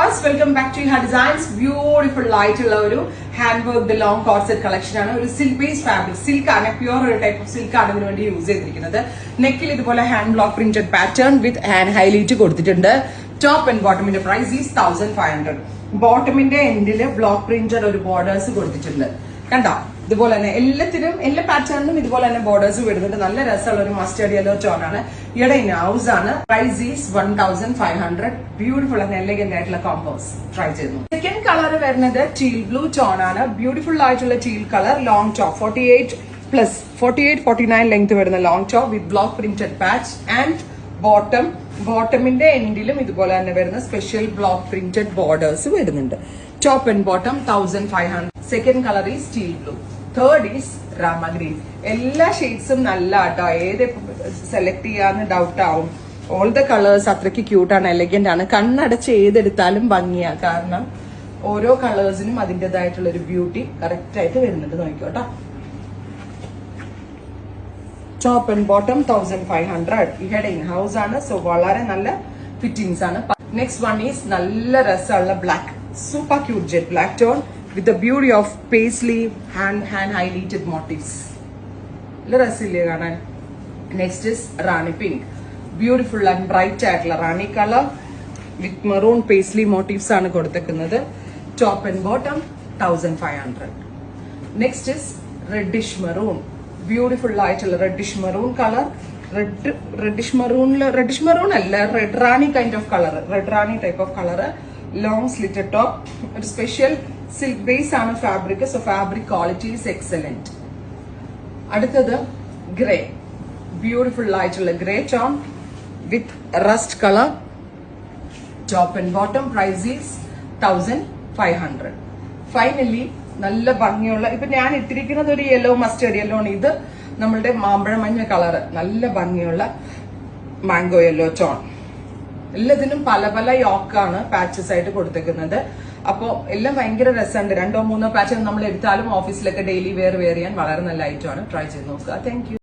viewers, welcome back to Iha Designs. Beautiful light ഒരു hand work long coat set collection ആണ്. ഒരു silk base fabric, silk ആണ്, pure ഒരു type of silk ആണ് ഇതിനു വേണ്ടി യൂസ് ചെയ്തിരിക്കുന്നത്. നെക്കിൽ ഇതുപോലെ hand block printed pattern with hand highlight കൊടുത്തിട്ടുണ്ട്. ടോപ്പ് ആൻഡ് ബോട്ടമിന്റെ പ്രൈസ് ഈസ് 1500. ബോട്ടമിന്റെ എൻഡില് ബ്ലോക്ക് പ്രിന്റഡ് ഒരു ബോർഡേഴ്സ് കൊടുത്തിട്ടുണ്ട്. കണ്ടോ, ഇതുപോലെ തന്നെ എല്ലാത്തിനും എല്ലാ പാറ്റേണിനും ഇതുപോലെ തന്നെ ബോർഡേഴ്സ് വരുന്നുണ്ട്. നല്ല രസമുള്ള ഒരു മസ്റ്റേർഡ് യെല്ലോ ടോൺ ആണ്. ഇവിടെ ഹൗസ് ആണ്. Price is 1500. Beautiful and elegant ആയിട്ടുള്ള കോമ്പോസ് ട്രൈ ചെയ്യുന്നു. സെക്കൻഡ് കളർ വരുന്നത് ടീൽ ബ്ലൂ ടോൺ ആണ്. ബ്യൂട്ടിഫുൾ ആയിട്ടുള്ള teal colour, long top 48-49 length വരുന്ന long top with block printed patch and ബോട്ടമിന്റെ എൻഡിലും ഇതുപോലെ തന്നെ വരുന്ന സ്പെഷ്യൽ ബ്ലോക്ക് പ്രിന്റഡ് ബോർഡേഴ്സ് വരുന്നുണ്ട്. Top and bottom 1500. Second colour is steel blue. Third is Rama green. എല്ലാ ഷെയ്ഡ്സും നല്ല ആട്ടോ, ഏത് സെലക്ട് ചെയ്യാന്ന് ഡൗട്ട് ആവും. ഓൾ ദ കളേഴ്സ് അത്രയ്ക്ക് ക്യൂട്ടാണ്, എലഗന്റ് ആണ്. കണ്ണടച്ച് ഏതെടുത്താലും ഭംഗിയാ, കാരണം ഓരോ കളേഴ്സിനും അതിൻ്റെതായിട്ടുള്ള ഒരു ബ്യൂട്ടി കറക്റ്റ് ആയിട്ട് വരുന്നുണ്ട്. നോക്കിക്കോട്ടോ, ടോപ്പ് ആൻഡ് ബോട്ടം 1500. ഇവിടെ ഹൗസ് ആണ്, സോ വളരെ നല്ല ഫിറ്റിംഗ്സ് ആണ്. നെക്സ്റ്റ് വൺ ഈസ് നല്ല രസമുള്ള black, super cute jet black tone with the beauty of paisley hand highlighted motifs. നല്ല രസമില്ലേ കാണാൻ. Next is Rani pink. Beautiful and bright ആയിട്ടുള്ള Rani colour with maroon paisley motifs ആണ് കൊടുത്തേക്കുന്നത്. Top and bottom 1500. Next is reddish maroon. Beautiful ആയിട്ടുള്ള reddish maroon colour. Reddish maroon അല്ല, red Rani kind of colour, red Rani type of colour. Long slitted top. ഒരു special silk base ആണ് fabric, so fabric quality is excellent. അടുത്തത് grey. Beautiful ആയിട്ടുള്ള grey tone with rust colour. Top and bottom price is 1500. Finally നല്ല ഭംഗിയുള്ള, ഇപ്പൊ ഞാൻ ഇട്ടിരിക്കുന്നത് ഒരു യെല്ലോ മസ്റ്റേർഡ് യെല്ലോ ആണ്. ഇത് നമ്മളുടെ മാമ്പഴ മഞ്ഞ കളർ, നല്ല ഭംഗിയുള്ള മാംഗോ യെല്ലോ ടോൺ. എല്ലാത്തിനും പല പല യോക്കാണ് പാച്ചസ് ആയിട്ട് കൊടുത്തേക്കുന്നത്. അപ്പോ എല്ലാം ഭയങ്കര രസമുണ്ട്. 2-3 പാച്ച് നമ്മൾ എടുത്താലും ഓഫീസിലൊക്കെ ഡെയിലി വെയർ ചെയ്യാൻ വളരെ നല്ല ഐറ്റമാണ്. ട്രൈ ചെയ്ത് നോക്കുക. Thank you.